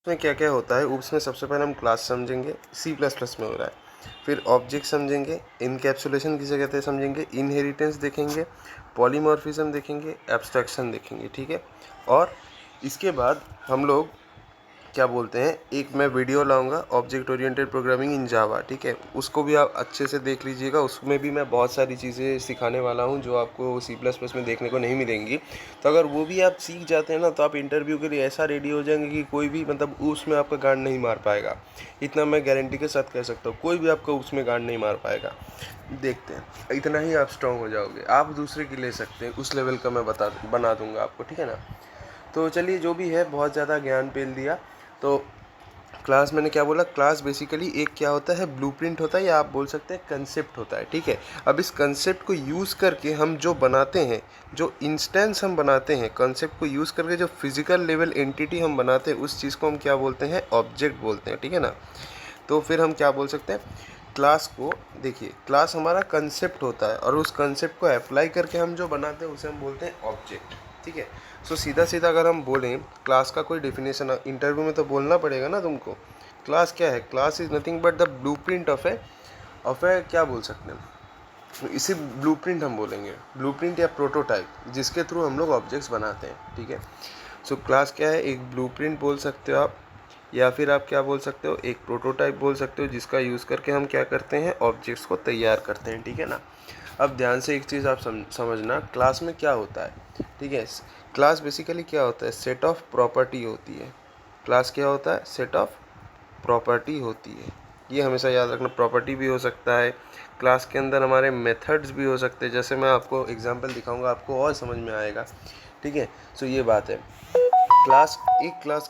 में क्या क्या होता है, उसमें सबसे पहले हम क्लास समझेंगे, सी प्लस प्लस में हो रहा है। फिर ऑब्जेक्ट समझेंगे, इनकैप्सुलेशन किसे कहते हैं समझेंगे, इनहेरिटेंस देखेंगे, पॉलीमॉर्फिज्म देखेंगे, एब्स्ट्रैक्शन देखेंगे, ठीक है। और इसके बाद हम लोग क्या बोलते हैं, एक मैं वीडियो लाऊंगा ऑब्जेक्ट ओरिएंटेड प्रोग्रामिंग इन जावा, ठीक है, उसको भी आप अच्छे से देख लीजिएगा। उसमें भी मैं बहुत सारी चीज़ें सिखाने वाला हूं जो आपको सी प्लस प्लस में देखने को नहीं मिलेंगी। तो अगर वो भी आप सीख जाते हैं ना, तो आप इंटरव्यू के लिए ऐसा रेडी हो जाएंगे कि कोई भी मतलब उसमें आपका गांड नहीं मार पाएगा। इतना मैं गारंटी के साथ कह सकता हूँ, कोई भी आपका उसमें गांड नहीं मार पाएगा। देखते हैं, इतना ही आप स्ट्रांग हो जाओगे, आप दूसरे की ले सकते हैं, उस लेवल का मैं बना दूंगा आपको, ठीक है ना। तो चलिए, जो भी है, बहुत ज़्यादा ज्ञान पेल दिया। तो क्लास मैंने क्या बोला, क्लास बेसिकली एक क्या होता है, ब्लूप्रिंट होता है, या आप बोल सकते हैं कंसेप्ट होता है, ठीक है। अब इस कंसेप्ट को यूज़ करके हम जो बनाते हैं, जो इंस्टेंस हम बनाते हैं, कंसेप्ट को यूज़ करके जो फिजिकल लेवल एंटिटी हम बनाते हैं, उस चीज़ को हम क्या बोलते हैं, ऑब्जेक्ट बोलते हैं, ठीक है ना। तो फिर हम क्या बोल सकते हैं, क्लास को देखिए, क्लास हमारा कंसेप्ट होता है और उस कंसेप्ट को अप्लाई करके हम जो बनाते हैं उसे हम बोलते हैं ऑब्जेक्ट, ठीक है। सो सीधा सीधा अगर हम बोलें क्लास का कोई डेफिनेशन, इंटरव्यू में तो बोलना पड़ेगा ना तुमको। क्लास क्या है, class is nothing but the blueprint of a क्या बोल सकते हैं, इसे ब्लूप्रिंट हम बोलेंगे, ब्लूप्रिंट या प्रोटोटाइप, जिसके थ्रू हम लोग ऑब्जेक्ट्स बनाते हैं, ठीक है। सो क्लास क्या है, एक ब्लूप्रिंट बोल सकते हो आप, या फिर आप क्या बोल सकते हो, एक प्रोटोटाइप बोल सकते हो, जिसका यूज़ करके हम क्या करते हैं, ऑब्जेक्ट्स को तैयार करते हैं, ठीक है ना। अब ध्यान से एक चीज़ आप समझना, क्लास में क्या होता है, ठीक है। क्लास बेसिकली क्या होता है, सेट ऑफ प्रॉपर्टी होती है। क्लास क्या होता है, सेट ऑफ प्रॉपर्टी होती है, ये हमेशा याद रखना। प्रॉपर्टी भी हो सकता है, क्लास के अंदर हमारे मेथड्स भी हो सकते हैं, जैसे मैं आपको एग्जांपल दिखाऊंगा, आपको और समझ में आएगा, ठीक है। सो ये बात है, क्लास, एक क्लास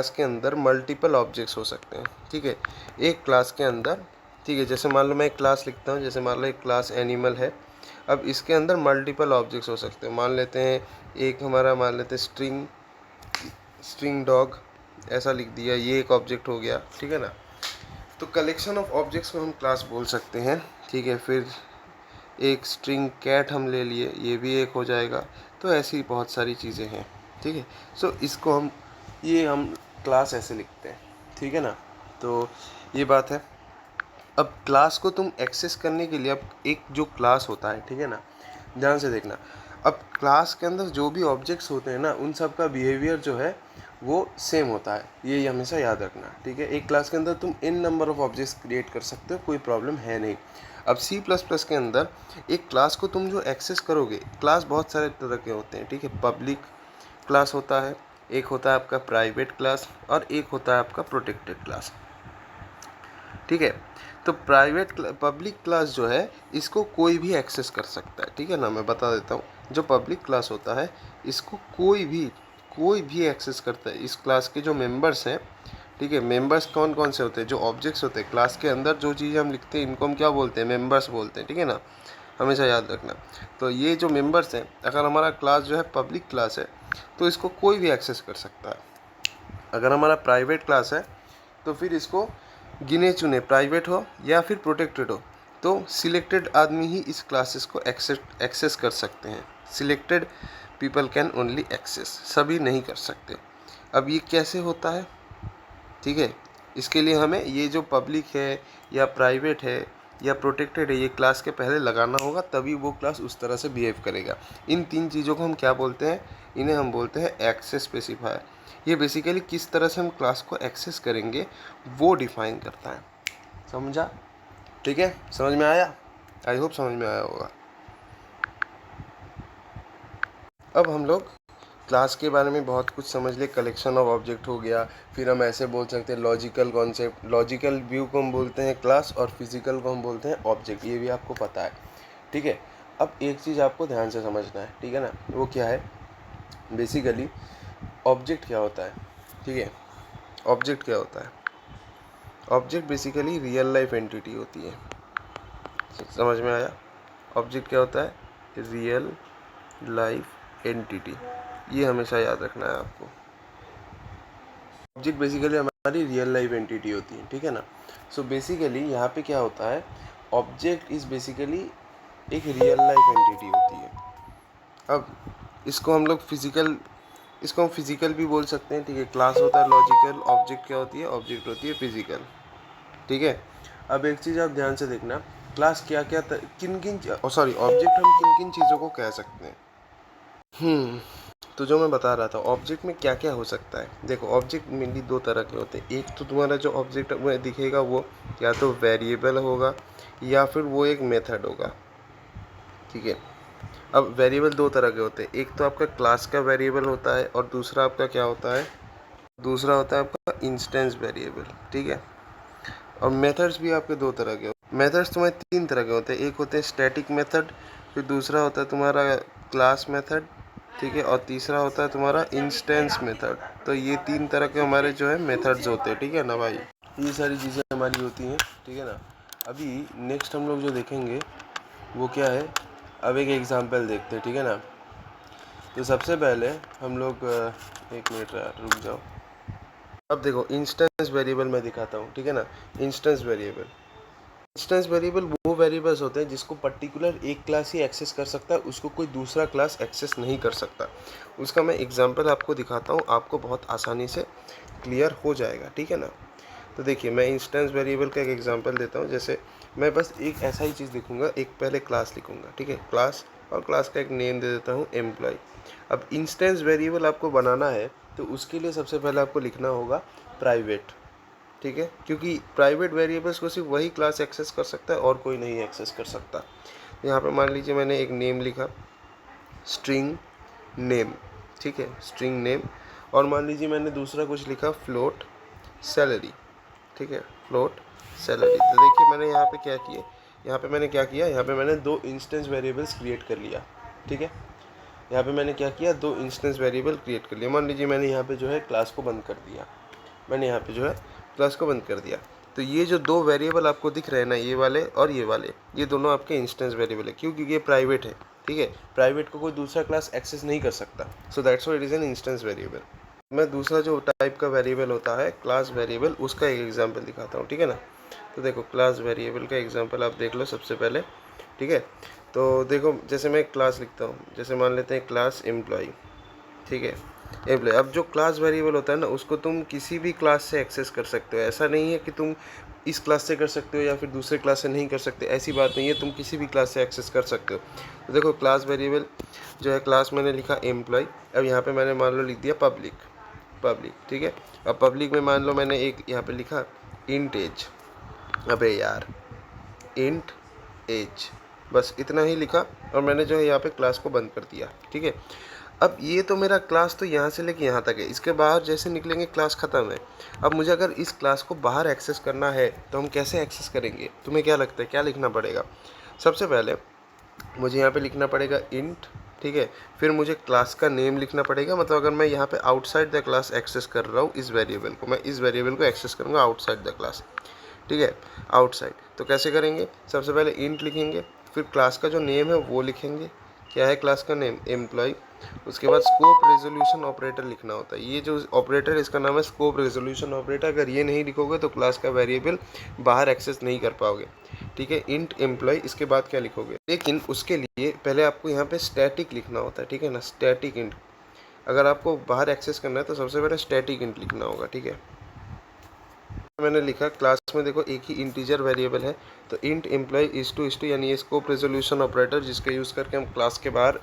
के अंदर मल्टीपल ऑब्जेक्ट्स हो सकते हैं, ठीक है, एक क्लास के अंदर, ठीक है। जैसे मान लो मैं एक क्लास लिखता हूँ, जैसे मान लो एक क्लास एनिमल है। अब इसके अंदर मल्टीपल ऑब्जेक्ट्स हो सकते हैं, मान लेते हैं एक हमारा, मान लेते हैं स्ट्रिंग डॉग, ऐसा लिख दिया, ये एक ऑब्जेक्ट हो गया, ठीक है ना। तो कलेक्शन ऑफ ऑब्जेक्ट्स को हम क्लास बोल सकते हैं, ठीक है। फिर एक स्ट्रिंग कैट हम ले लिए, ये भी एक हो जाएगा। तो ऐसी बहुत सारी चीज़ें हैं, ठीक है। सो इसको हम क्लास ऐसे लिखते हैं, ठीक है ना। तो ये बात है। अब क्लास को तुम एक्सेस करने के लिए, अब एक जो क्लास होता है, ठीक है ना, ध्यान से देखना। अब क्लास के अंदर जो भी ऑब्जेक्ट्स होते हैं ना, उन सब का बिहेवियर जो है वो सेम होता है, ये हमेशा याद रखना, ठीक है। एक क्लास के अंदर तुम इन नंबर ऑफ ऑब्जेक्ट्स क्रिएट कर सकते हो, कोई प्रॉब्लम है नहीं। अब सी प्लस प्लस के अंदर एक क्लास को तुम जो एक्सेस करोगे, क्लास बहुत सारे तरह के होते हैं, ठीक है। पब्लिक क्लास होता है, एक होता है आपका प्राइवेट क्लास, और एक होता है आपका प्रोटेक्टेड क्लास, ठीक है। तो पब्लिक क्लास जो है, इसको कोई भी एक्सेस कर सकता है, ठीक है ना। मैं बता देता हूँ, जो पब्लिक क्लास होता है, इसको कोई भी एक्सेस करता है। इस क्लास के जो मेंबर्स हैं, ठीक है, मेंबर्स कौन कौन से होते हैं, जो ऑब्जेक्ट्स होते हैं क्लास के अंदर, जो चीज़ें हम लिखते हैं, इनको हम क्या बोलते हैं, मेंबर्स बोलते हैं, ठीक है ना, हमेशा याद रखना। तो ये जो मेंबर्स हैं, अगर हमारा क्लास जो है पब्लिक क्लास है, तो इसको कोई भी एक्सेस कर सकता है। अगर हमारा प्राइवेट क्लास है, तो फिर इसको गिने चुने, प्राइवेट हो या फिर प्रोटेक्टेड हो, तो सिलेक्टेड आदमी ही इस क्लासेस को एक्सेस कर सकते हैं। Selected people can only access, सभी नहीं कर सकते। अब ये कैसे होता है, ठीक है, इसके लिए हमें ये जो पब्लिक है या प्राइवेट है या प्रोटेक्टेड है, ये क्लास के पहले लगाना होगा, तभी वो क्लास उस तरह से बिहेव करेगा। इन तीन चीज़ों को हम क्या बोलते हैं, इन्हें हम बोलते हैं एक्सेस स्पेसिफायर। ये बेसिकली किस तरह से हम क्लास को एक्सेस करेंगे वो डिफाइन करता है, समझा, ठीक है, समझ में आया, आई होप समझ में आया होगा। अब हम लोग क्लास के बारे में बहुत कुछ समझ ले, कलेक्शन ऑफ ऑब्जेक्ट हो गया। फिर हम ऐसे बोल सकते हैं लॉजिकल कॉन्सेप्ट, लॉजिकल व्यू को हम बोलते हैं क्लास, और फिजिकल को हम बोलते हैं ऑब्जेक्ट, ये भी आपको पता है, ठीक है। अब एक चीज़ आपको ध्यान से समझना है, ठीक है ना, वो क्या है, बेसिकली ऑब्जेक्ट क्या होता है, ठीक है। ऑब्जेक्ट क्या होता है, object basically real life entity होती है, समझ में आया। ऑब्जेक्ट क्या होता है, रियल लाइफ एंटिटी, ये हमेशा याद रखना है आपको। ऑब्जेक्ट बेसिकली हमारी रियल लाइफ एंटिटी होती है, ठीक है ना। सो बेसिकली यहाँ पे क्या होता है, ऑब्जेक्ट इज़ बेसिकली एक रियल लाइफ एंटिटी होती है। अब इसको हम लोग फिजिकल इसको हम फिजिकल भी बोल सकते हैं, ठीक है। क्लास होता है लॉजिकल, ऑब्जेक्ट क्या होती है, ऑब्जेक्ट होती है फिजिकल, ठीक है। अब एक चीज़ आप ध्यान से देखना, क्लास क्या क्या किन किन ऑब्जेक्ट हम किन किन चीज़ों को कह सकते हैं। तो जो मैं बता रहा था, ऑब्जेक्ट में क्या क्या हो सकता है। देखो ऑब्जेक्ट मेनली दो तरह के होते हैं। एक तो तुम्हारा जो ऑब्जेक्ट में दिखेगा वो या तो वेरिएबल होगा या फिर वो एक मेथड होगा, ठीक है। अब वेरिएबल दो तरह के होते हैं, एक तो आपका क्लास का वेरिएबल होता है और दूसरा आपका क्या होता है, दूसरा होता है आपका इंस्टेंस वेरिएबल, ठीक है। और मेथड्स भी आपके दो तरह के होते हैं। मेथड्स तुम्हारे तीन तरह के होते हैं, एक होते हैं स्टैटिक मेथड, फिर दूसरा होता है तुम्हारा क्लास मेथड, ठीक है, और तीसरा होता है तुम्हारा इंस्टेंस मेथड। तो ये तीन तरह के हमारे जो है मेथड्स होते हैं, ठीक है ना भाई। ये सारी चीज़ें हमारी होती हैं, ठीक है ना। अभी नेक्स्ट हम लोग जो देखेंगे वो क्या है, अब एक एग्जांपल देखते हैं, ठीक है ना। तो सबसे पहले हम लोग एक मिनट रुक जाओ। अब देखो इंस्टेंस वेरिएबल मैं दिखाता हूँ, ठीक है ना। इंस्टेंस वेरिएबल वो वेरिएबल्स होते हैं जिसको पर्टिकुलर एक क्लास ही एक्सेस कर सकता है, उसको कोई दूसरा क्लास एक्सेस नहीं कर सकता। उसका मैं एग्जांपल आपको दिखाता हूँ, आपको बहुत आसानी से क्लियर हो जाएगा, ठीक है ना। तो देखिए मैं इंस्टेंस वेरिएबल का एक एग्जांपल देता हूँ। जैसे मैं बस एक ऐसा ही चीज़ लिखूँगा, एक पहले क्लास लिखूँगा, ठीक है, क्लास, और क्लास का एक नेम दे देता हूँ एम्प्लॉय। अब इंस्टेंस वेरिएबल आपको बनाना है तो उसके लिए सबसे पहले आपको लिखना होगा प्राइवेट, ठीक है, क्योंकि प्राइवेट वेरिएबल्स को सिर्फ वही क्लास एक्सेस कर सकता है और कोई नहीं एक्सेस कर सकता। यहाँ पे मान लीजिए मैंने एक नेम लिखा, स्ट्रिंग नेम, ठीक है, स्ट्रिंग नेम। और मान लीजिए मैंने दूसरा कुछ लिखा फ्लोट सैलरी, ठीक है, फ्लोट सैलरी। तो देखिए मैंने यहाँ पे क्या किया, यहाँ पे मैंने दो इंस्टेंस वेरिएबल्स क्रिएट कर लिया, ठीक है। यहाँ पे मैंने क्या किया, दो इंस्टेंस वेरिएबल क्रिएट कर लिया। मान लीजिए मैंने यहाँ पे जो है क्लास को बंद कर दिया, तो ये जो दो वेरिएबल आपको दिख रहे हैं ना, ये वाले और ये वाले, ये दोनों आपके इंस्टेंस वेरिएबल है। क्यों? क्योंकि ये प्राइवेट है, ठीक है। प्राइवेट को कोई दूसरा क्लास एक्सेस नहीं कर सकता, so that's why it is an instance variable. मैं दूसरा जो टाइप का वेरिएबल होता है क्लास वेरिएबल, उसका एक एग्जांपल दिखाता हूँ, ठीक है ना। तो देखो क्लास वेरिएबल का एग्जांपल आप देख लो सबसे पहले, ठीक है। तो देखो जैसे मैं क्लास लिखता हूँ, जैसे मान लेते हैं क्लास एम्प्लॉय, ठीक है, एम्प्लॉय। अब जो क्लास वेरिएबल होता है ना, उसको तुम किसी भी क्लास से एक्सेस कर सकते हो। ऐसा नहीं है कि तुम इस क्लास से कर सकते हो या फिर दूसरे क्लास से नहीं कर सकते, ऐसी बात नहीं है, तुम किसी भी क्लास से एक्सेस कर सकते हो। तो देखो क्लास वेरिएबल जो है, क्लास मैंने लिखा एम्प्लॉय, अब यहाँ पे मैंने मान लो लिख दिया पब्लिक, ठीक है। अब पब्लिक में मान लो मैंने एक यहाँ पे लिखा इंट एज, अबे यार इंट एज, बस इतना ही लिखा और मैंने जो है यहाँ पे क्लास को बंद कर दिया, ठीक है। अब ये तो मेरा क्लास तो यहाँ से लेके यहाँ तक है, इसके बाहर जैसे निकलेंगे क्लास ख़त्म है। अब मुझे अगर इस क्लास को बाहर एक्सेस करना है तो हम कैसे एक्सेस करेंगे? तुम्हें क्या लगता है क्या लिखना पड़ेगा? सबसे पहले मुझे यहाँ पे लिखना पड़ेगा इंट, ठीक है। फिर मुझे क्लास का नेम लिखना पड़ेगा, मतलब अगर मैं यहाँ पे आउटसाइड द क्लास एक्सेस कर रहा हूँ इस वेरिएबल को, मैं इस वेरिएबल को एक्सेस करूँगा आउटसाइड द क्लास, ठीक है, आउटसाइड। तो कैसे करेंगे? सबसे पहले इंट लिखेंगे, फिर क्लास का जो नेम है वो लिखेंगे, क्या है क्लास का नेम? एम्प्लॉय। उसके बाद स्कोप रेजोल्यूशन ऑपरेटर लिखना होता है, ये जो ऑपरेटर इसका नाम है स्कोप रेजोल्यूशन ऑपरेटर। अगर ये नहीं लिखोगे तो क्लास का वेरिएबल बाहर एक्सेस नहीं कर पाओगे, ठीक है। इंट एम्प्लॉय, इसके बाद क्या लिखोगे? लेकिन उसके लिए पहले आपको यहाँ पे स्टैटिक लिखना होता है, ठीक है ना, स्टैटिक इंट। अगर आपको बाहर एक्सेस करना है तो सबसे पहले स्टैटिक इंट लिखना होगा, ठीक है। मैंने लिखा क्लास में, देखो एक ही इंटीजर वेरिएबल है, तो इंट एम्प्लॉय इज टू यानी ये स्कोप रेजोल्यूशन ऑपरेटर, जिसका यूज़ करके हम क्लास के बाहर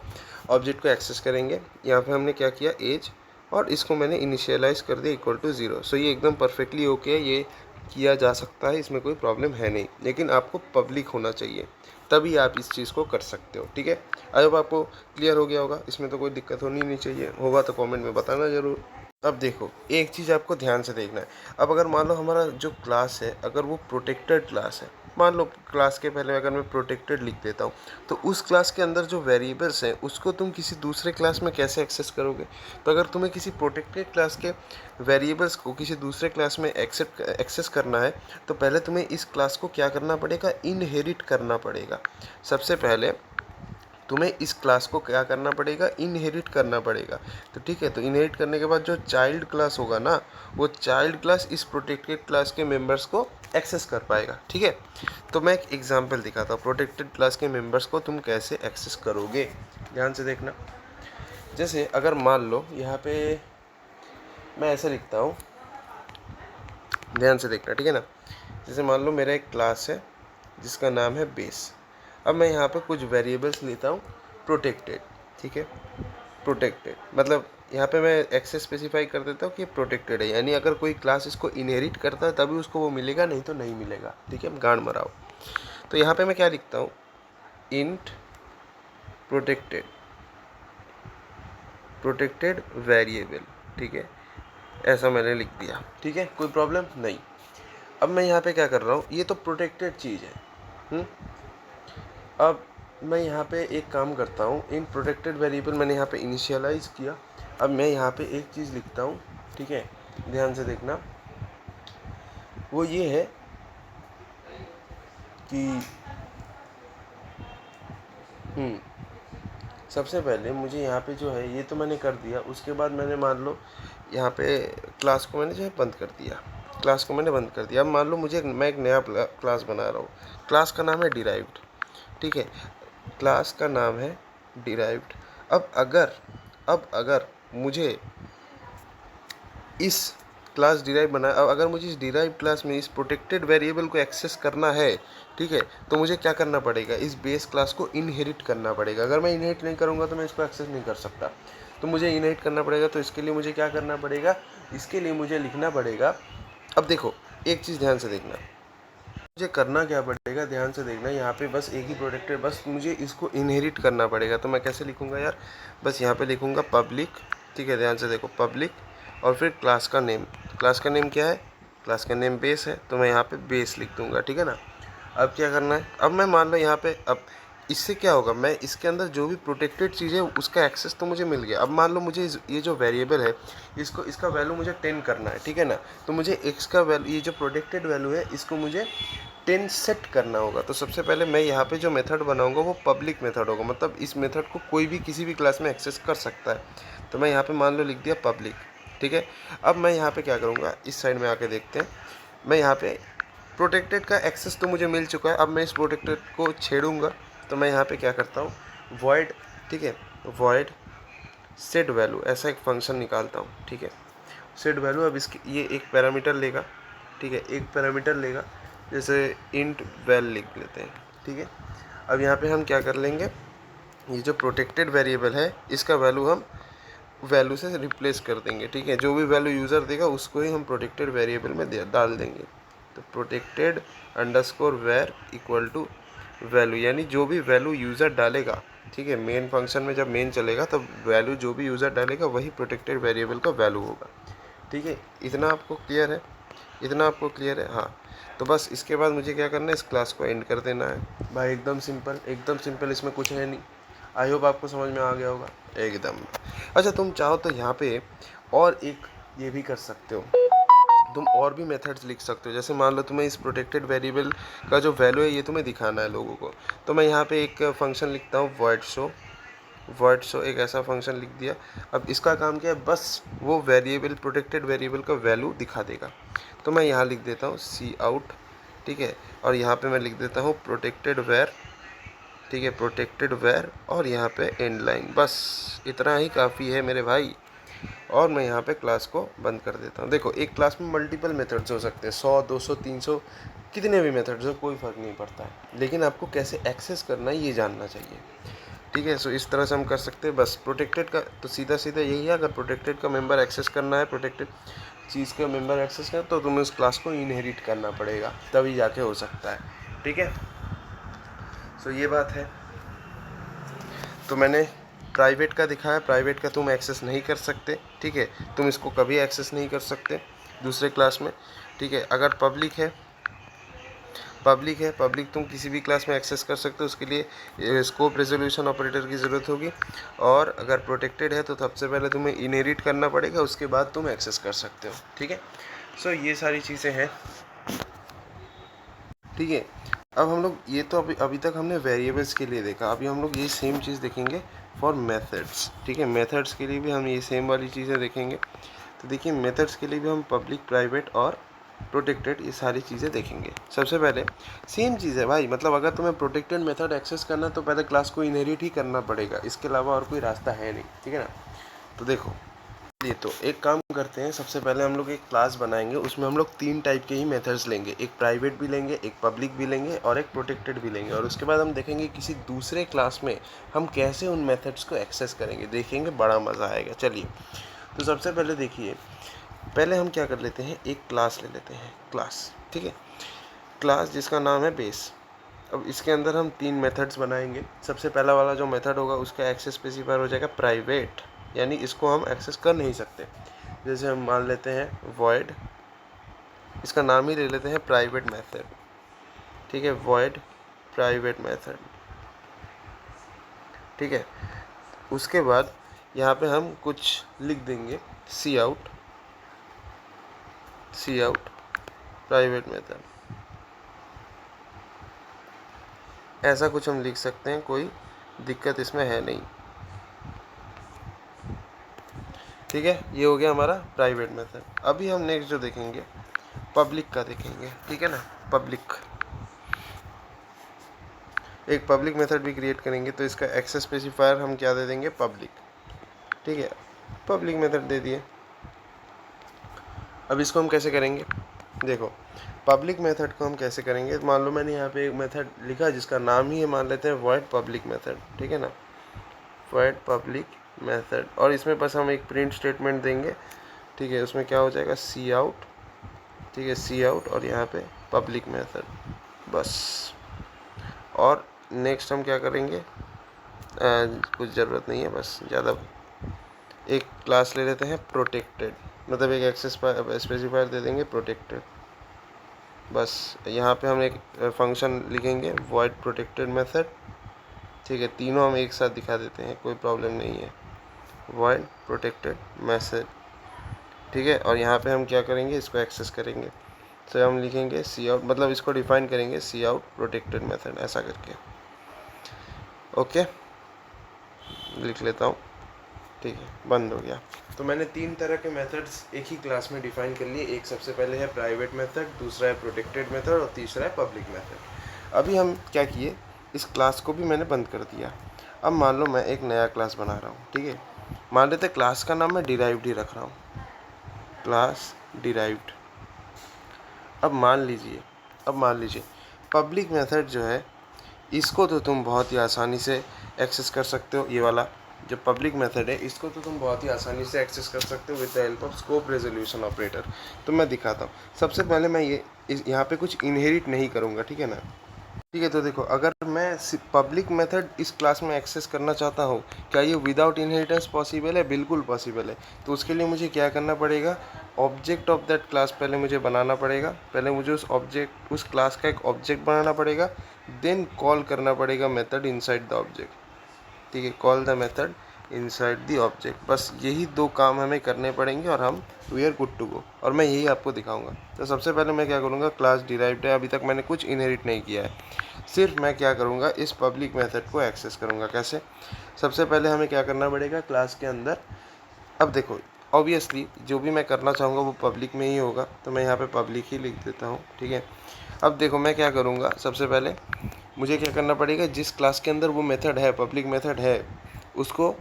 ऑब्जेक्ट को एक्सेस करेंगे। यहाँ पे हमने क्या किया, एज, और इसको मैंने इनिशियलाइज कर दिया इक्वल टू 0। सो ये एकदम परफेक्टली ओके है, ये किया जा सकता है, इसमें कोई प्रॉब्लम है नहीं। लेकिन आपको पब्लिक होना चाहिए, तभी आप इस चीज़ को कर सकते हो, ठीक है। अब आपको क्लियर हो गया होगा, इसमें तो कोई दिक्कत होनी नहीं चाहिए, होगा तो कमेंट में बताना ज़रूर। अब देखो एक चीज़ आपको ध्यान से देखना है। अब अगर मान लो हमारा जो क्लास है अगर वो प्रोटेक्टेड क्लास है, मान लो क्लास के पहले अगर मैं प्रोटेक्टेड लिख देता हूँ, तो उस क्लास के अंदर जो वेरिएबल्स हैं उसको तुम किसी दूसरे क्लास में कैसे एक्सेस करोगे? तो अगर तुम्हें किसी प्रोटेक्टेड क्लास के वेरिएबल्स को किसी दूसरे क्लास में एक्सेस करना है, तो पहले तुम्हें इस क्लास को क्या करना पड़ेगा, इनहेरिट करना पड़ेगा। सबसे पहले तुम्हें इस क्लास को क्या करना पड़ेगा, इनहेरिट करना पड़ेगा। तो ठीक है, तो इनहेरिट करने के बाद जो चाइल्ड क्लास होगा ना, वो चाइल्ड क्लास इस प्रोटेक्टेड क्लास के मेंबर्स को एक्सेस कर पाएगा, ठीक है। तो मैं एक एग्जांपल दिखाता हूँ, प्रोटेक्टेड क्लास के मेंबर्स को तुम कैसे एक्सेस करोगे, ध्यान से देखना। जैसे अगर मान लो यहाँ पे मैं ऐसे लिखता हूँ, ध्यान से देखना, ठीक है ना। जैसे मान लो मेरा एक क्लास है जिसका नाम है बेस। अब मैं यहाँ पे कुछ वेरिएबल्स लेता हूँ प्रोटेक्टेड, ठीक है। प्रोटेक्टेड मतलब यहाँ पे मैं एक्सेस स्पेसिफाई कर देता हूँ कि प्रोटेक्टेड है, यानी अगर कोई क्लास इसको इनहेरिट करता है तभी उसको वो मिलेगा, नहीं तो नहीं मिलेगा, ठीक है। गांड मराओ। तो यहाँ पे मैं क्या लिखता हूँ, इंट प्रोटेक्टेड, प्रोटेक्टेड वेरिएबल, ठीक है। ऐसा मैंने लिख दिया, ठीक है, कोई प्रॉब्लम नहीं। अब मैं यहाँ पे क्या कर रहा हूँ, ये तो प्रोटेक्टेड चीज़ है। अब मैं यहाँ पे एक काम करता हूँ, इन प्रोटेक्टेड वेरिएबल मैंने यहाँ पे इनिशियलाइज किया। अब मैं यहाँ पे एक चीज़ लिखता हूँ, ठीक है, ध्यान से देखना। वो ये है कि सबसे पहले मुझे यहाँ पे जो है ये तो मैंने कर दिया। उसके बाद मैंने मान लो यहाँ पे क्लास को मैंने जो है बंद कर दिया, क्लास को मैंने बंद कर दिया। अब मान लो मैं एक नया क्लास बना रहा हूँ, क्लास का नाम है डिराइव्ड, ठीक है, क्लास का नाम है डिराइव्ड। अब अगर मुझे इस क्लास डिराइव बना, अब अगर मुझे इस डिराइव क्लास में इस प्रोटेक्टेड वेरिएबल को एक्सेस करना है, ठीक है, तो मुझे क्या करना पड़ेगा, इस बेस क्लास को इनहेरिट करना पड़ेगा। अगर मैं इनहेरिट नहीं करूँगा तो मैं इसको एक्सेस नहीं कर सकता, तो मुझे इनहेरिट करना पड़ेगा। तो इसके लिए मुझे क्या करना पड़ेगा, इसके लिए मुझे लिखना पड़ेगा। अब देखो एक चीज़ ध्यान से देखना, मुझे करना क्या पड़ेगा, ध्यान से देखना। यहाँ पे बस एक ही प्रोटेक्टेड, बस मुझे इसको इनहेरिट करना पड़ेगा। तो मैं कैसे लिखूँगा यार, बस यहाँ पे लिखूँगा पब्लिक, ठीक है, ध्यान से देखो, पब्लिक और फिर क्लास का नेम। क्लास का नेम क्या है, क्लास का नेम बेस है, तो मैं यहाँ पे बेस लिख दूँगा, ठीक है ना। अब क्या करना है, अब मैं मान लो यहाँ पे, अब इससे क्या होगा, मैं इसके अंदर जो भी प्रोटेक्टेड चीज़ है उसका एक्सेस तो मुझे मिल गया। अब मान लो मुझे ये जो वेरिएबल है इसका वैल्यू मुझे 10 करना है, ठीक है ना। तो मुझे x का वैल्यू, ये जो प्रोटेक्टेड वैल्यू है इसको मुझे 10 सेट करना होगा। तो सबसे पहले मैं यहाँ पे जो मेथड बनाऊंगा वो पब्लिक मेथड होगा, मतलब इस मेथड को कोई भी किसी भी क्लास में एक्सेस कर सकता है। तो मैं यहाँ पे मान लो लिख दिया पब्लिक, ठीक है। अब मैं यहाँ पे क्या करूँगा, इस साइड में आके देखते हैं। मैं यहाँ पे प्रोटेक्टेड का एक्सेस तो मुझे मिल चुका है, अब मैं इस प्रोटेक्टेड को छेड़ूंगा। तो मैं यहाँ पे क्या करता हूँ, वॉइड, ठीक है, वॉइड सेट वैल्यू, ऐसा एक फंक्शन निकालता हूँ, ठीक है, सेट वैल्यू। अब इसकी ये एक पैरामीटर लेगा, ठीक है, एक पैरामीटर लेगा, जैसे इंट वैल लिख लेते हैं, ठीक है। अब यहाँ पे हम क्या कर लेंगे, ये जो प्रोटेक्टेड वेरिएबल है इसका वैल्यू हम वैल्यू से रिप्लेस कर देंगे, ठीक है। जो भी वैल्यू यूज़र देगा उसको ही हम प्रोटेक्टेड वेरिएबल में डाल देंगे। तो protected underscore var equal to value, यानी जो भी वैल्यू यूज़र डालेगा, ठीक है, मेन फंक्शन में जब मेन चलेगा तब वैल्यू जो भी यूज़र डालेगा वही प्रोटेक्टेड वेरिएबल का वैल्यू होगा, ठीक है। इतना आपको क्लियर है, इतना आपको क्लियर है, हाँ। तो बस इसके बाद मुझे क्या करना है, इस क्लास को एंड कर देना है भाई। एकदम सिंपल, एकदम सिंपल, इसमें कुछ है नहीं। आई होप आपको समझ में आ गया होगा एकदम। अच्छा, तुम चाहो तो यहाँ पे और एक ये भी कर सकते हो, तुम और भी मेथड्स लिख सकते हो। जैसे मान लो तुम्हें इस प्रोटेक्टेड वेरिएबल का जो वैल्यू है ये तुम्हें दिखाना है लोगों को, तो मैं यहाँ पे एक फंक्शन लिखता हूँ void show। void show एक ऐसा फंक्शन लिख दिया। अब इसका काम क्या है, बस वो वेरिएबल, प्रोटेक्टेड वेरिएबल का वैल्यू दिखा देगा। तो मैं यहाँ लिख देता हूँ सी आउट, ठीक है, और यहाँ पे मैं लिख देता हूँ प्रोटेक्टेड वेर, ठीक है, प्रोटेक्टेड वेर, और यहाँ पे एंड लाइन। बस इतना ही काफ़ी है मेरे भाई। और मैं यहाँ पे क्लास को बंद कर देता हूँ। देखो एक क्लास में मल्टीपल मेथड्स हो सकते हैं, 100 200 300 कितने भी मेथड्स हो, कोई फ़र्क नहीं पड़ता है, लेकिन आपको कैसे एक्सेस करना है ये जानना चाहिए, ठीक है। सो इस तरह से हम कर सकते हैं। बस प्रोटेक्टेड का तो सीधा सीधा यही है, अगर प्रोटेक्टेड का मेंबर एक्सेस करना है, प्रोटेक्टेड चीज़ का मेंबर एक्सेस करना, तो तुम्हें उस क्लास को इनहेरिट करना पड़ेगा, तभी जाके हो सकता है, ठीक है। सो ये बात है। तो मैंने प्राइवेट का दिखाया, प्राइवेट का तुम एक्सेस नहीं कर सकते, ठीक है, तुम इसको कभी एक्सेस नहीं कर सकते दूसरे क्लास में, ठीक है। अगर पब्लिक है, पब्लिक तुम किसी भी क्लास में एक्सेस कर सकते हो, उसके लिए स्कोप रेजोल्यूशन ऑपरेटर की ज़रूरत होगी। और अगर प्रोटेक्टेड है तो सबसे पहले तुम्हें इनहेरिट करना पड़ेगा, उसके बाद तुम एक्सेस कर सकते हो, ठीक है। सो ये सारी चीज़ें हैं, ठीक है। अब हम लोग ये तो अभी तक हमने वेरिएबल्स के लिए देखा, अभी हम लोग ये सेम चीज़ देखेंगे फॉर मेथड्स, ठीक है। मेथड्स के लिए भी हम ये सेम वाली चीज़ें देखेंगे। तो देखिए मेथड्स के लिए भी हम पब्लिक, प्राइवेट और प्रोटेक्टेड, ये सारी चीज़ें देखेंगे। सबसे पहले सेम चीज़ है भाई, मतलब अगर तुम्हें प्रोटेक्टेड मेथड एक्सेस करना है तो पहले क्लास को इनहेरिट ही करना पड़ेगा, इसके अलावा और कोई रास्ता है नहीं, ठीक है ना। तो देखो ये तो एक काम करते हैं, सबसे पहले हम लोग एक क्लास बनाएंगे, उसमें हम लोग 3 टाइप के ही मेथड्स लेंगे, एक प्राइवेट भी लेंगे, एक पब्लिक भी लेंगे और एक प्रोटेक्टेड भी लेंगे। और उसके बाद हम देखेंगे किसी दूसरे क्लास में हम कैसे उन मेथड्स को एक्सेस करेंगे, देखेंगे, बड़ा मज़ा आएगा। चलिए, तो सबसे पहले देखिए, पहले हम क्या कर लेते हैं, एक क्लास ले लेते हैं, क्लास, ठीक है, क्लास जिसका नाम है बेस। अब इसके अंदर हम 3 मेथड्स बनाएंगे। सबसे पहला वाला जो मेथड होगा उसका एक्सेस स्पेसिफायर हो जाएगा प्राइवेट, यानी इसको हम एक्सेस कर नहीं सकते। जैसे हम मान लेते हैं void, इसका नाम ही ले लेते हैं प्राइवेट मेथड, ठीक है, void प्राइवेट मेथड, ठीक है। उसके बाद यहाँ पे हम कुछ लिख देंगे cout प्राइवेट मेथड, ऐसा कुछ हम लिख सकते हैं, कोई दिक्कत इसमें है नहीं, ठीक है। ये हो गया हमारा प्राइवेट मेथड। अभी हम नेक्स्ट जो देखेंगे पब्लिक का देखेंगे, ठीक है ना। पब्लिक, एक पब्लिक मेथड भी क्रिएट करेंगे, तो इसका एक्सेस स्पेसिफायर हम क्या दे देंगे, पब्लिक, ठीक है, पब्लिक मेथड दे दिए। अब इसको हम कैसे करेंगे, देखो पब्लिक मेथड को हम कैसे करेंगे, मान लो मैंने यहाँ पे एक मेथड लिखा जिसका नाम ही है, मान लेते हैं void पब्लिक मेथड, ठीक है ना, void पब्लिक मेथड, और इसमें बस हम एक प्रिंट स्टेटमेंट देंगे, ठीक है। उसमें क्या हो जाएगा cout, ठीक है, cout, और यहाँ पे पब्लिक मेथड, बस। और नेक्स्ट हम क्या करेंगे, कुछ ज़रूरत नहीं है, बस ज़्यादा, एक क्लास ले लेते हैं प्रोटेक्टेड, मतलब एक एक्सेस स्पेसिफायर दे देंगे प्रोटेक्टेड, बस। यहाँ पे हम एक फंक्शन लिखेंगे void प्रोटेक्टेड मेथड, ठीक है, तीनों हम एक साथ दिखा देते हैं, कोई प्रॉब्लम नहीं है, void प्रोटेक्टेड मेथड, ठीक है। और यहाँ पे हम क्या करेंगे, इसको एक्सेस करेंगे, तो हम लिखेंगे cout, मतलब इसको डिफाइन करेंगे cout प्रोटेक्टेड मेथड, ऐसा करके, ओके, लिख लेता हूँ, ठीक है, बंद हो गया। तो मैंने 3 तरह के मेथड्स एक ही क्लास में डिफाइन कर लिए, एक सबसे पहले है प्राइवेट मेथड, दूसरा है प्रोटेक्टेड मेथड और तीसरा है पब्लिक मेथड। अभी हम क्या किए, इस क्लास को भी मैंने बंद कर दिया। अब मान लो मैं एक नया क्लास बना रहा हूँ, ठीक है, मान लेते क्लास का नाम मैं डिराइव्ड ही रख रहा हूँ, क्लास डिराइव्ड। अब मान लीजिए पब्लिक मेथड जो है, इसको तो तुम बहुत ही आसानी से एक्सेस कर सकते हो, ये वाला जो पब्लिक मेथड है इसको तो तुम बहुत ही आसानी से एक्सेस कर सकते हो with the help of scope resolution operator. तो मैं दिखाता हूँ। सबसे पहले मैं यहाँ पे कुछ इनहेरिट नहीं करूँगा, ठीक है ना, ठीक है। तो देखो, अगर मैं पब्लिक मेथड इस क्लास में एक्सेस करना चाहता हूँ, क्या ये विदाउट इनहेरिटेंस पॉसिबल है? बिल्कुल पॉसिबल है। तो उसके लिए मुझे क्या करना पड़ेगा, ऑब्जेक्ट ऑफ दैट क्लास पहले मुझे बनाना पड़ेगा, पहले मुझे उस क्लास का एक ऑब्जेक्ट बनाना पड़ेगा, देन कॉल करना पड़ेगा मेथड इनसाइड द ऑब्जेक्ट, ठीक है, call the method inside the object. बस यही 2 काम हमें करने पड़ेंगे और हम we are good to go, और मैं यही आपको दिखाऊंगा। तो सबसे पहले मैं क्या करूँगा, क्लास डिराइव्ड है, अभी तक मैंने कुछ इनहेरिट नहीं किया है, सिर्फ मैं क्या करूँगा, इस पब्लिक मेथड को एक्सेस करूँगा। कैसे, सबसे पहले हमें क्या करना पड़ेगा क्लास के अंदर, अब देखो ऑब्वियसली जो भी मैं करना चाहूँगा वो पब्लिक में ही होगा, तो मैं यहाँ पे पब्लिक ही लिख देता हूँ, ठीक है। अब देखो मैं क्या करूँगा, सबसे पहले मुझे क्या करना पड़ेगा, जिस क्लास के अंदर वो मेथड है, पब्लिक मेथड है, उसको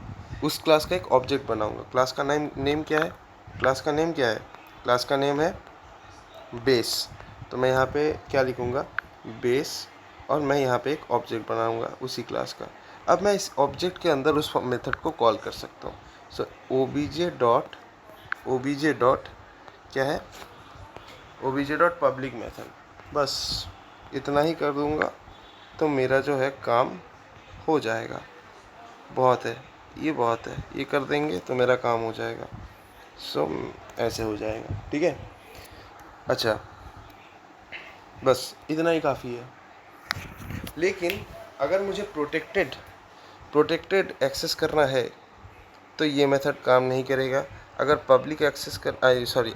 उस क्लास का एक ऑब्जेक्ट बनाऊँगा। क्लास का नेम क्या है, क्लास का नेम क्या है, क्लास का नेम है बेस। तो मैं यहाँ पे क्या लिखूँगा, बेस, और मैं यहाँ पे एक ऑब्जेक्ट बनाऊँगा उसी क्लास का। अब मैं इस ऑब्जेक्ट के अंदर उस मेथड को कॉल कर सकता हूँ। सो obj डॉट क्या है, obj डॉट पब्लिक मेथड, बस इतना ही कर दूँगा तो मेरा जो है काम हो जाएगा। बहुत है, ये बहुत है, ये कर देंगे तो मेरा काम हो जाएगा। सो ऐसे हो जाएगा, ठीक है। अच्छा, बस इतना ही काफ़ी है। लेकिन अगर मुझे प्रोटेक्टेड एक्सेस करना है तो ये मेथड काम नहीं करेगा। अगर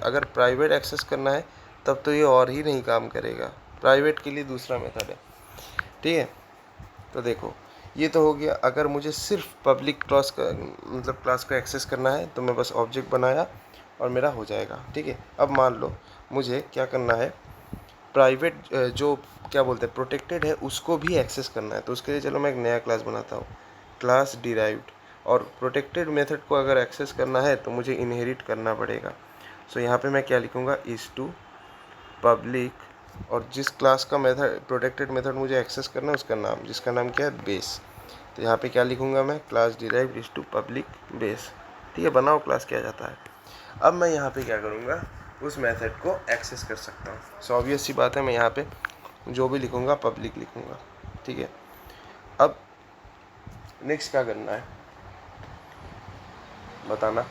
अगर प्राइवेट एक्सेस करना है तब तो ये और ही नहीं काम करेगा। प्राइवेट के लिए दूसरा मेथड है, ठीक है। तो देखो ये तो हो गया। अगर मुझे सिर्फ पब्लिक क्लास का मतलब क्लास को एक्सेस करना है तो मैं बस ऑब्जेक्ट बनाया और मेरा हो जाएगा। ठीक है, अब मान लो मुझे क्या करना है, प्राइवेट जो क्या बोलते हैं प्रोटेक्टेड है उसको भी एक्सेस करना है। तो उसके लिए चलो मैं एक नया क्लास बनाता हूँ, क्लास डिराइव्ड। और प्रोटेक्टेड मेथड को अगर एक्सेस करना है तो मुझे इनहेरिट करना पड़ेगा। सो यहाँ पे मैं क्या लिखूँगा, इज़ टू पब्लिक, और जिस क्लास का मेथड प्रोटेक्टेड मेथड मुझे एक्सेस करना है उसका नाम, जिसका नाम क्या है, बेस। तो यहाँ पे क्या लिखूँगा मैं, class derived is to public base. ठीक है, बनाओ क्लास क्या जाता है। अब मैं यहाँ पे क्या करूँगा, उस मेथड को एक्सेस कर सकता हूँ। सो ऑब्वियस सी बात है, मैं यहाँ पे जो भी लिखूँगा पब्लिक लिखूँगा। ठीक है, अब नेक्स्ट क्या करना है बताना,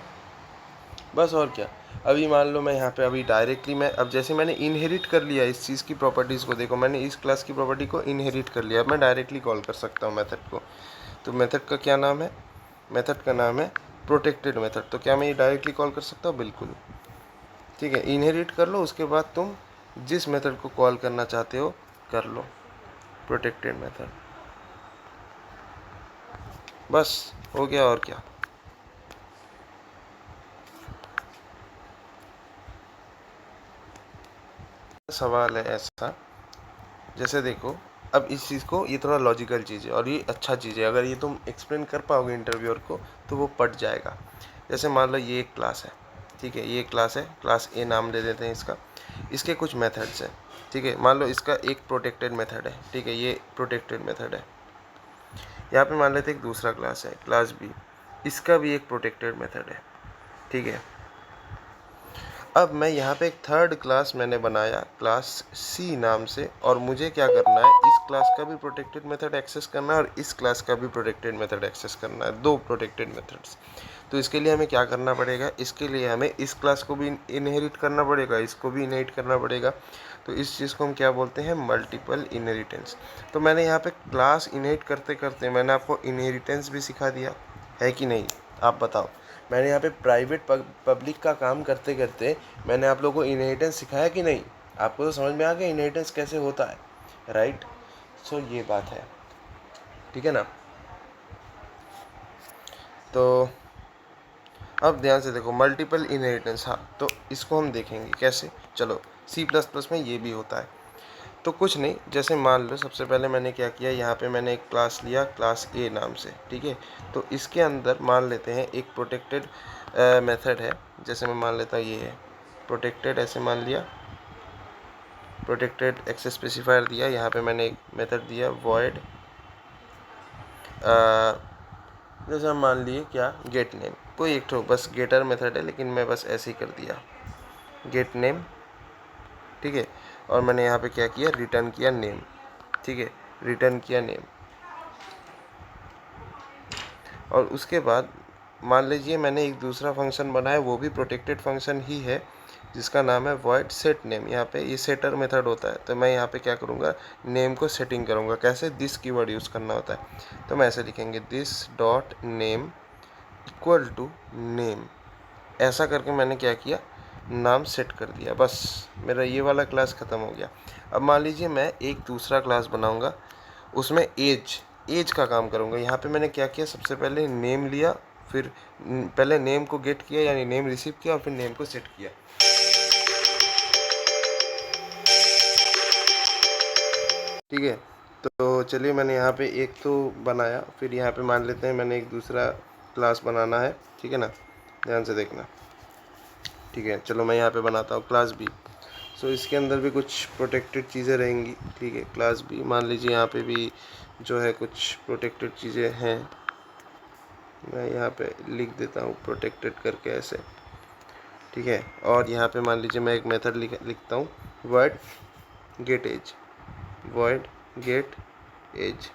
बस और क्या। अभी मान लो मैं यहाँ पे अभी डायरेक्टली मैं, अब जैसे मैंने इनहेरिट कर लिया इस चीज़ की प्रॉपर्टीज़ को, देखो मैंने इस क्लास की प्रॉपर्टी को इनहेरिट कर लिया। अब मैं डायरेक्टली कॉल कर सकता हूँ मेथड को। तो मेथड का क्या नाम है, मेथड का नाम है प्रोटेक्टेड मेथड। तो क्या मैं ये डायरेक्टली कॉल कर सकता हूँ, बिल्कुल। ठीक है, इनहेरिट कर लो, उसके बाद तुम जिस मेथड को कॉल करना चाहते हो कर लो, प्रोटेक्टेड मेथड, बस हो गया और क्या। सवाल है ऐसा, जैसे देखो अब इस चीज़ को, ये थोड़ा लॉजिकल चीज़ है और ये अच्छा चीज़ है, अगर ये तुम एक्सप्लेन कर पाओगे इंटरव्यूअर को तो वो पट जाएगा। जैसे मान लो ये एक क्लास है, ठीक है, ये क्लास है, क्लास ए नाम दे देते हैं इसका। इसके कुछ मेथड्स हैं, ठीक है, मान लो इसका एक प्रोटेक्टेड मेथड है, ठीक है, ये प्रोटेक्टेड मेथड है। यहाँ पे मान लेते हैं एक दूसरा क्लास है, क्लास बी, इसका भी एक प्रोटेक्टेड मेथड है। ठीक है, अब मैं यहाँ पे एक थर्ड क्लास मैंने बनाया क्लास सी नाम से, और मुझे क्या करना है, इस क्लास का भी प्रोटेक्टेड मेथड एक्सेस करना है और इस क्लास का भी प्रोटेक्टेड मेथड एक्सेस करना है, दो प्रोटेक्टेड मेथड्स। तो इसके लिए हमें क्या करना पड़ेगा, इसके लिए हमें इस क्लास को भी इनहेरिट करना पड़ेगा, इसको भी इनहेरिट करना पड़ेगा। तो इस चीज़ को हम क्या बोलते हैं, मल्टीपल इनहेरिटेंस। तो मैंने यहाँ पे क्लास इनहेरिट करते करते मैंने आपको इनहेरिटेंस भी सिखा दिया है कि नहीं, आप बताओ। मैंने यहाँ पे प्राइवेट पब्लिक का काम करते करते मैंने आप लोगों को इनहेरिटेंस सिखाया कि नहीं, आपको तो समझ में आ गया इनहेरिटेंस कैसे होता है, राइट। सो ये बात है, ठीक है ना। तो अब ध्यान से देखो, मल्टीपल इनहेरिटेंस, हाँ तो इसको हम देखेंगे कैसे। चलो C++ में ये भी होता है। तो कुछ नहीं, जैसे मान लो सबसे पहले मैंने क्या किया, यहाँ पे मैंने एक क्लास लिया क्लास ए नाम से, ठीक है। तो इसके अंदर मान लेते हैं एक प्रोटेक्टेड मेथड है, जैसे मैं मान लेता हूँ ये है प्रोटेक्टेड, ऐसे मान लिया प्रोटेक्टेड एक्सेस स्पेसिफायर दिया। यहाँ पे मैंने एक मेथड दिया void, जैसे हम मान लिए क्या, गेट नेम, कोई एक तो बस गेटर मेथड है, लेकिन मैं बस ऐसे ही कर दिया गेट नेम, ठीक है। और मैंने यहाँ पे क्या किया, रिटर्न किया नेम, ठीक है, रिटर्न किया नेम। और उसके बाद मान लीजिए मैंने एक दूसरा फंक्शन बनाया, वो भी प्रोटेक्टेड फंक्शन ही है, जिसका नाम है void set name। यहाँ पे ये सेटर मेथड होता है, तो मैं यहाँ पे क्या करूँगा, नेम को सेटिंग करूँगा। कैसे, दिस कीवर्ड यूज़ करना होता है। तो मैं ऐसे लिखेंगे this dot name equal to name, ऐसा करके मैंने क्या किया, नाम सेट कर दिया। बस मेरा ये वाला क्लास ख़त्म हो गया। अब मान लीजिए मैं एक दूसरा क्लास बनाऊँगा, उसमें एज का काम करूँगा। यहाँ पे मैंने क्या किया, सबसे पहले नेम लिया, फिर पहले नेम को गेट किया यानी नेम रिसीव किया, और फिर नेम को सेट किया। ठीक है, तो चलिए मैंने यहाँ पे एक तो बनाया, फिर यहाँ पे मान लेते हैं मैंने एक दूसरा क्लास बनाना है, ठीक है ना, ध्यान से देखना। ठीक है, चलो मैं यहाँ पे बनाता हूँ क्लास बी। सो इसके अंदर भी कुछ प्रोटेक्टेड चीज़ें रहेंगी, ठीक है। क्लास बी मान लीजिए, यहाँ पे भी जो है कुछ प्रोटेक्टेड चीज़ें हैं, मैं यहाँ पे लिख देता हूँ प्रोटेक्टेड करके ऐसे, ठीक है। और यहाँ पे मान लीजिए मैं एक मेथड लिखता हूँ void get age, void get age,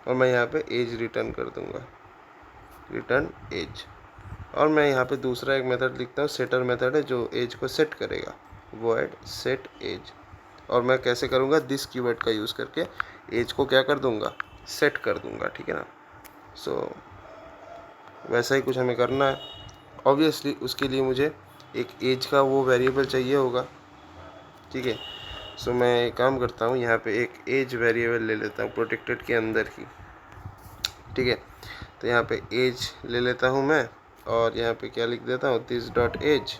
और मैं यहाँ पे एज रिटर्न कर दूँगा, रिटर्न एज। और मैं यहाँ पे दूसरा एक मेथड लिखता हूँ, सेटर मेथड है, जो एज को सेट करेगा, void set age। और मैं कैसे करूँगा, दिस कीवर्ड का यूज़ करके एज को क्या कर दूँगा, सेट कर दूँगा, ठीक है ना। सो वैसा ही कुछ हमें करना है। ऑब्वियसली उसके लिए मुझे एक एज का वो वेरिएबल चाहिए होगा, ठीक है। सो मैं एक काम करता हूँ, यहाँ पे एक एज वेरिएबल ले लेता हूँ प्रोटेक्टेड के अंदर ही, ठीक है। तो यहाँ पे एज ले लेता हूँ मैं, और यहाँ पे क्या लिख देता हूँ, this dot age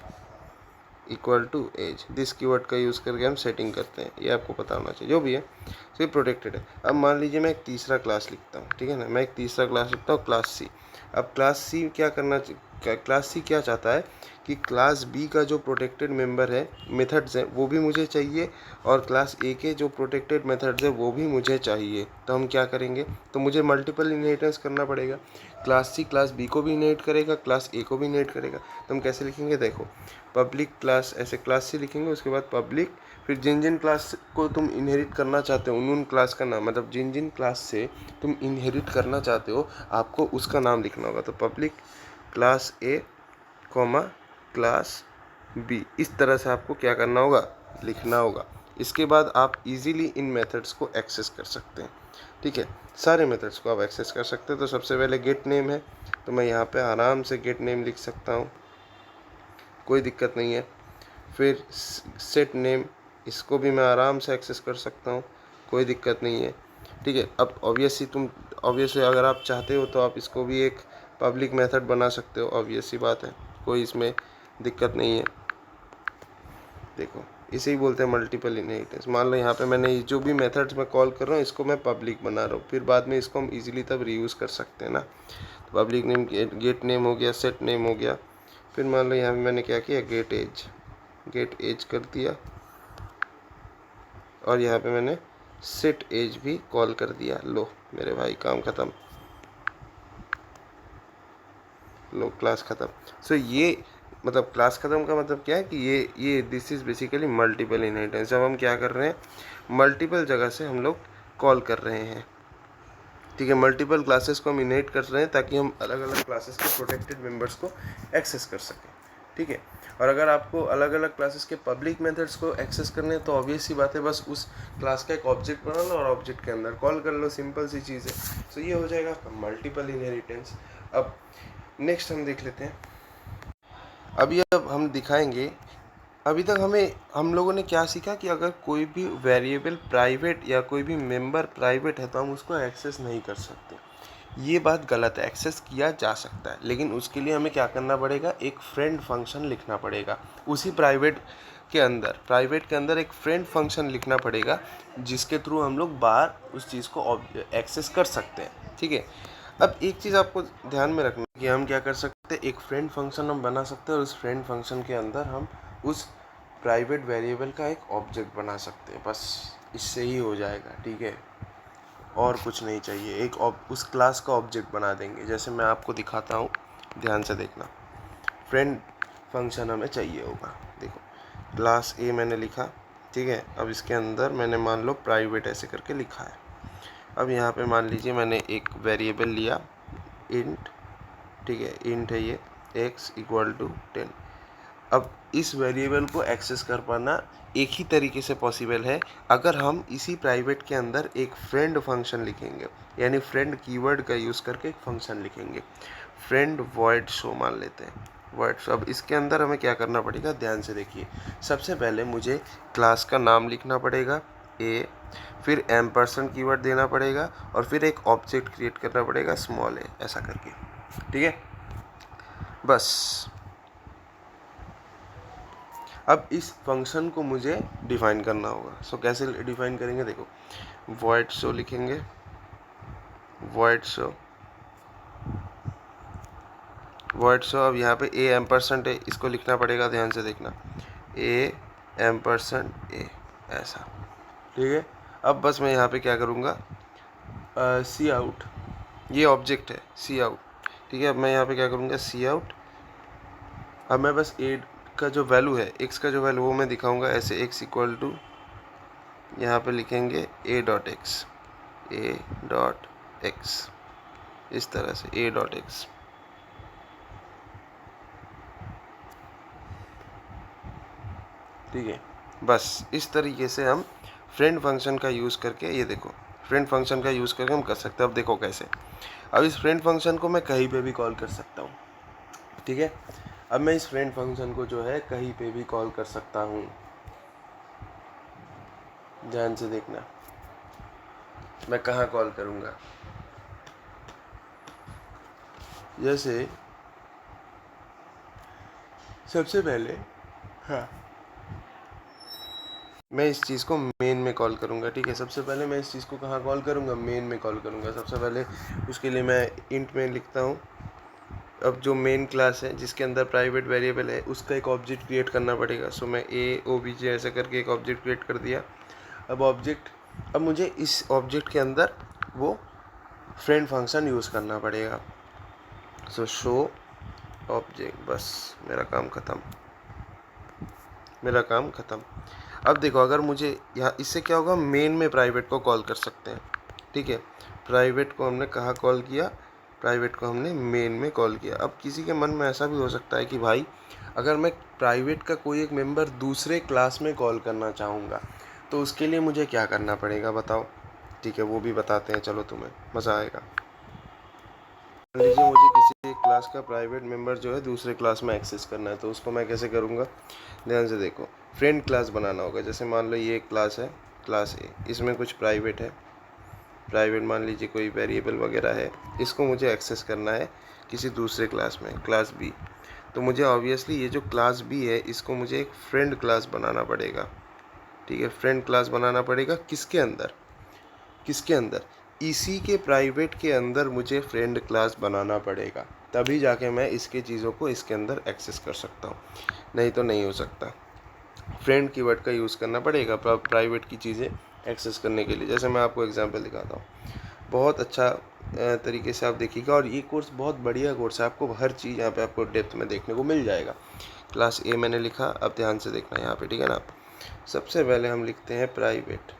equal to age. This keyword का यूज़ करके हम सेटिंग करते हैं, ये आपको पता होना चाहिए। जो भी है तो ये प्रोटेक्टेड है। अब मान लीजिए मैं एक तीसरा क्लास लिखता हूँ, ठीक है ना, मैं एक तीसरा क्लास लिखता हूँ, क्लास सी। अब क्लास सी क्या करना, क्लास सी क्या चाहता है कि क्लास बी का जो प्रोटेक्टेड मेंबर है, मेथड्स हैं, वो भी मुझे चाहिए, और क्लास ए के जो प्रोटेक्टेड मेथड्स है वो भी मुझे चाहिए। तो हम क्या करेंगे, तो मुझे मल्टीपल इनहेरिटेंस करना पड़ेगा। क्लास सी क्लास बी को भी इनहेरिट करेगा, क्लास ए को भी इनहेरिट करेगा। तो हम कैसे लिखेंगे, देखो, पब्लिक क्लास, ऐसे क्लास सी लिखेंगे, उसके बाद पब्लिक, फिर जिन जिन क्लास को तुम इनहेरिट करना चाहते हो उन क्लास का नाम, मतलब जिन जिन क्लास से तुम इनहेरिट करना चाहते हो आपको उसका नाम लिखना होगा। तो public class A comma class B, इस तरह से आपको क्या करना होगा, लिखना होगा। इसके बाद आप इजीली इन मेथड्स को एक्सेस कर सकते हैं, ठीक है, सारे मेथड्स को आप एक्सेस कर सकते हैं। तो सबसे पहले गेट नेम है, तो मैं यहाँ पे आराम से गेट नेम लिख सकता हूँ, कोई दिक्कत नहीं है। फिर सेट नेम, इसको भी मैं आराम से एक्सेस कर सकता हूँ, कोई दिक्कत नहीं है, ठीक है। अब ऑब्वियसली अगर आप चाहते हो तो आप इसको भी एक पब्लिक मेथड बना सकते हो, ऑब्वियस सी बात है, कोई इसमें दिक्कत नहीं है। देखो, इसे ही बोलते हैं मल्टीपल इनहेरिटेंस। मान लो यहाँ पे मैंने जो भी मेथड्स मैं कॉल कर रहा हूँ इसको मैं पब्लिक बना रहा हूँ, फिर बाद में इसको हम इजीली तब रीयूज़ कर सकते हैं ना। तो पब्लिक नेम, गेट नेम हो गया, सेट नेम हो गया। फिर मान लो यहाँ पे मैंने क्या किया, गेट एज कर दिया, और यहाँ पे मैंने सेट एज भी कॉल कर दिया। लो मेरे भाई, काम ख़त्म, लो क्लास ख़त्म। सो ये मतलब क्लास ख़त्म का मतलब क्या है कि ये this is basically multiple inheritance. जब हम क्या कर रहे हैं, मल्टीपल जगह से हम लोग कॉल कर रहे हैं, ठीक है, मल्टीपल क्लासेस को हम इनहेरिट कर रहे हैं ताकि हम अलग अलग क्लासेस के प्रोटेक्टेड मेंबर्स को एक्सेस कर सकें, ठीक है। और अगर आपको अलग अलग क्लासेस के पब्लिक मेथड्स को एक्सेस करने हैं तो ऑब्वियस सी बात है, बस उस क्लास का एक ऑब्जेक्ट बना लो और ऑब्जेक्ट के अंदर कॉल कर लो, सिंपल सी चीज़ है। तो ये हो जाएगा आपका मल्टीपल इनहेरिटेंस। अब नेक्स्ट हम देख लेते हैं, अब हम दिखाएंगे। अभी तक हम लोगों ने क्या सीखा कि अगर कोई भी वेरिएबल प्राइवेट या कोई भी मेंबर प्राइवेट है तो हम उसको एक्सेस नहीं कर सकते। ये बात गलत है, एक्सेस किया जा सकता है, लेकिन उसके लिए हमें क्या करना पड़ेगा, एक फ्रेंड फंक्शन लिखना पड़ेगा। उसी प्राइवेट के अंदर एक फ्रेंड फंक्शन लिखना पड़ेगा जिसके थ्रू हम लोग बाहर उस चीज़ को एक्सेस कर सकते हैं, ठीक है। अब एक चीज़ आपको ध्यान में रखना कि हम क्या कर सकते हैं, एक फ्रेंड फंक्शन हम बना सकते हैं और उस फ्रेंड फंक्शन के अंदर हम उस प्राइवेट वेरिएबल का एक ऑब्जेक्ट बना सकते हैं, बस इससे ही हो जाएगा, ठीक है, और कुछ नहीं चाहिए। एक उस क्लास का ऑब्जेक्ट बना देंगे, जैसे मैं आपको दिखाता हूँ, ध्यान से देखना। फ्रेंड फंक्शन हमें चाहिए होगा, देखो क्लास ए मैंने लिखा, ठीक है। अब इसके अंदर मैंने मान लो प्राइवेट ऐसे करके लिखा है। अब यहाँ पे मान लीजिए मैंने एक वेरिएबल लिया इंट, ठीक है, इंट है ये x इक्वल टू 10। अब इस वेरिएबल को एक्सेस कर पाना एक ही तरीके से पॉसिबल है अगर हम इसी प्राइवेट के अंदर एक फ्रेंड फंक्शन लिखेंगे, यानी फ्रेंड कीवर्ड का यूज़ करके एक फंक्शन लिखेंगे, फ्रेंड वॉइड शो मान लेते हैं, वॉइड शो। अब इसके अंदर हमें क्या करना पड़ेगा, ध्यान से देखिए। सबसे पहले मुझे क्लास का नाम लिखना पड़ेगा ए, फिर एम्परसेंड कीवर्ड देना पड़ेगा, और फिर एक ऑब्जेक्ट क्रिएट करना पड़ेगा स्मॉल ए, ऐसा करके, ठीक है। बस अब इस फंक्शन को मुझे डिफाइन करना होगा। सो कैसे डिफाइन करेंगे, देखो, वॉइड शो लिखेंगे, वॉइड शो, वॉइड शो। अब यहाँ पे ए एम्परसेंट है, इसको लिखना पड़ेगा, ध्यान से देखना, ए एम्परसेंट ए, ऐसा, ठीक है। अब बस मैं यहाँ पे क्या करूँगा, सी आउट, ये ऑब्जेक्ट है सी आउट, ठीक है। अब मैं यहाँ पे क्या करूँगा, सी आउट। अब मैं बस ए का जो वैल्यू है, एक्स का जो वैल्यू, वो मैं दिखाऊंगा ऐसे, एक्स इक्वल टू, यहाँ पे लिखेंगे ए डॉट एक्स, ए डॉट एक्स, इस तरह से ए डॉट एक्स, ठीक है। बस इस तरीके से हम फ्रेंड फंक्शन का यूज़ करके, ये देखो, फ्रेंड फंक्शन का यूज़ करके हम कर सकते हैं। अब देखो कैसे, अब इस फ्रेंड फंक्शन को मैं कहीं पे भी कॉल कर सकता हूँ, ठीक है। अब मैं इस फ्रेंड फंक्शन को जो है कहीं पे भी कॉल कर सकता हूँ, ध्यान से देखना, मैं कहाँ कॉल करूँगा, जैसे सबसे पहले, हाँ, मैं इस चीज़ को मेन में कॉल करूँगा, ठीक है। सबसे पहले मैं इस चीज़ को कहाँ कॉल करूँगा, मेन में कॉल करूँगा। सबसे पहले उसके लिए मैं इंट में लिखता हूँ। अब जो मेन क्लास है जिसके अंदर प्राइवेट वेरिएबल है उसका एक ऑब्जेक्ट क्रिएट करना पड़ेगा। सो मैं obj ऐसे करके एक ऑब्जेक्ट क्रिएट कर दिया। अब मुझे इस ऑब्जेक्ट के अंदर वो फ्रेंड फंक्शन यूज़ करना पड़ेगा। सो शो ऑब्जेक्ट, बस मेरा काम ख़त्म। अब देखो, अगर मुझे यहाँ इससे क्या होगा, मेन में प्राइवेट को कॉल कर सकते हैं, ठीक है। प्राइवेट को हमने कहाँ कॉल किया, प्राइवेट को हमने मेन में कॉल किया। अब किसी के मन में ऐसा भी हो सकता है कि भाई अगर मैं प्राइवेट का कोई एक मेंबर दूसरे क्लास में कॉल करना चाहूँगा तो उसके लिए मुझे क्या करना पड़ेगा बताओ, ठीक है, वो भी बताते हैं, चलो तुम्हें मज़ा आएगा। मान लीजिए मुझे किसी एक क्लास का प्राइवेट मेंबर जो है दूसरे क्लास में एक्सेस करना है, तो उसको मैं कैसे करूँगा, ध्यान से देखो। फ्रेंड क्लास बनाना होगा। जैसे मान लो ये एक क्लास है, क्लास ए, इसमें कुछ प्राइवेट है, प्राइवेट मान लीजिए कोई वेरिएबल वगैरह है, इसको मुझे एक्सेस करना है किसी दूसरे क्लास में, क्लास बी। तो मुझे ऑब्वियसली ये जो क्लास बी है इसको मुझे एक फ्रेंड क्लास बनाना पड़ेगा, ठीक है। फ्रेंड क्लास बनाना पड़ेगा किसके अंदर, इसी के प्राइवेट के अंदर मुझे फ्रेंड क्लास बनाना पड़ेगा, तभी जाके मैं इसके चीज़ों को इसके अंदर एक्सेस कर सकता हूँ, नहीं तो नहीं हो सकता। फ्रेंड कीवर्ड का यूज़ करना पड़ेगा प्राइवेट की चीज़ें एक्सेस करने के लिए। जैसे मैं आपको एग्जांपल दिखाता हूँ, बहुत अच्छा तरीके से आप देखिएगा, और ये कोर्स बहुत बढ़िया कोर्स है, आपको हर चीज़ यहाँ पे आपको डेप्थ में देखने को मिल जाएगा। क्लास ए मैंने लिखा, अब ध्यान से देखना यहाँ पे, ठीक है ना। सबसे पहले हम लिखते हैं प्राइवेट,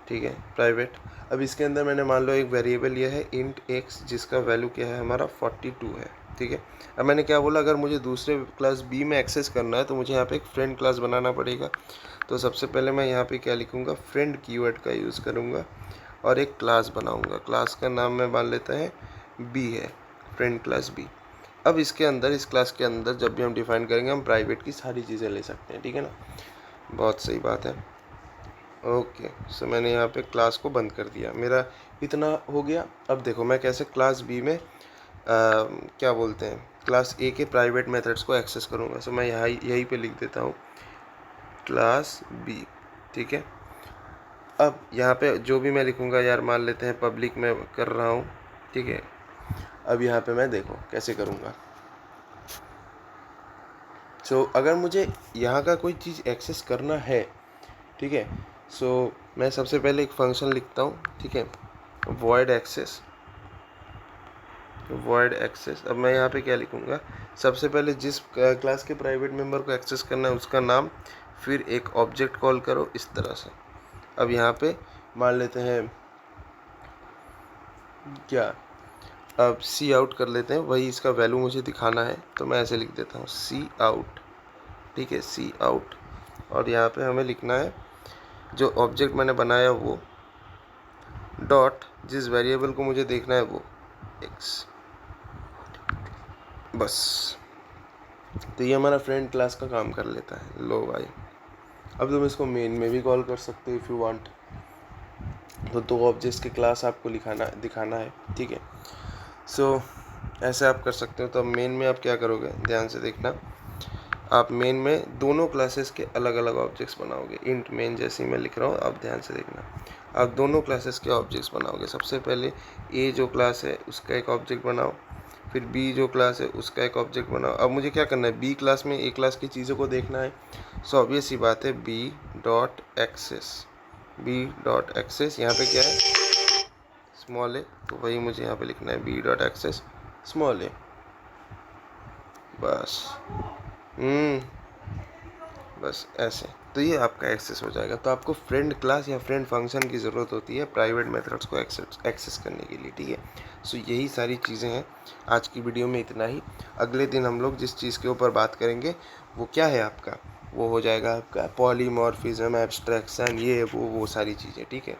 ठीक है, प्राइवेट। अब इसके अंदर मैंने मान लो एक वेरिएबल लिया है इंट एक्स, जिसका वैल्यू क्या है हमारा 42 है, ठीक है। अब मैंने क्या बोला, अगर मुझे दूसरे क्लास बी में एक्सेस करना है तो मुझे यहाँ पे एक फ्रेंड क्लास बनाना पड़ेगा। तो सबसे पहले मैं यहाँ पे क्या लिखूँगा, फ्रेंड कीवर्ड का यूज़ करूँगा और एक क्लास बनाऊँगा। क्लास का नाम मैं मान लेता है बी है, फ्रेंड क्लास बी। अब इसके अंदर, इस क्लास के अंदर जब भी हम डिफाइन करेंगे हम प्राइवेट की सारी चीज़ें ले सकते हैं, ठीक है ना। बहुत सही बात है। ओके, सो मैंने यहाँ पे क्लास को बंद कर दिया, मेरा इतना हो गया। अब देखो मैं कैसे क्लास बी में क्या बोलते हैं, क्लास ए के प्राइवेट मेथड्स को एक्सेस करूँगा। सो मैं यहीं पे लिख देता हूँ क्लास बी, ठीक है। अब यहाँ पे जो भी मैं लिखूँगा, यार मान लेते हैं पब्लिक में कर रहा हूँ, ठीक है। अब यहाँ पे मैं देखो कैसे करूँगा। सो अगर मुझे यहाँ का कोई चीज़ एक्सेस करना है, ठीक है, सो मैं सबसे पहले एक फंक्शन लिखता हूँ, ठीक है, void access। अब मैं यहाँ पे क्या लिखूँगा, सबसे पहले जिस क्लास के प्राइवेट मेंबर को एक्सेस करना है उसका नाम, फिर एक ऑब्जेक्ट कॉल करो इस तरह से। अब यहाँ पे मान लेते हैं क्या, अब सी आउट कर लेते हैं, वही इसका वैल्यू मुझे दिखाना है, तो मैं ऐसे लिख देता हूँ सी आउट, ठीक है, सी आउट। और यहाँ पे हमें लिखना है जो ऑब्जेक्ट मैंने बनाया वो डॉट, जिस वेरिएबल को मुझे देखना है वो एक्स, बस। तो ये हमारा फ्रेंड क्लास का काम कर लेता है। लो भाई, अब तुम इसको मेन में भी कॉल कर सकते हो इफ़ यू वांट। तो दो ऑब्जेक्ट्स के क्लास आपको दिखाना है, ठीक है। सो ऐसे आप कर सकते हो। तो अब मेन में आप क्या करोगे, ध्यान से देखना, आप मेन में दोनों क्लासेस के अलग अलग ऑब्जेक्ट्स बनाओगे। इंट मेन जैसे ही मैं लिख रहा हूँ, आप ध्यान से देखना, आप दोनों क्लासेस के ऑब्जेक्ट्स बनाओगे। सबसे पहले ए जो क्लास है उसका एक ऑब्जेक्ट बनाओ, फिर बी जो क्लास है उसका एक ऑब्जेक्ट बनाओ। अब मुझे क्या करना है, बी क्लास में ए क्लास की चीज़ों को देखना है। सो ऑब्वियस सी बात है बी डॉट एक्सेस, यहाँ पे क्या है स्मॉल ए, तो वही मुझे यहाँ पे लिखना है बी डॉट एक्सेस स्मॉल ए, बस। बस ऐसे, तो ये आपका एक्सेस हो जाएगा। तो आपको फ्रेंड क्लास या फ्रेंड फंक्शन की ज़रूरत होती है प्राइवेट मेथड्स को एक्सेस करने के लिए, ठीक है। सो यही सारी चीज़ें हैं। आज की वीडियो में इतना ही। अगले दिन हम लोग जिस चीज़ के ऊपर बात करेंगे वो क्या है आपका, वो हो जाएगा आपका पॉलीमॉर्फिज्म, एब्स्ट्रैक्शन, ये वो सारी चीज़ें, ठीक है।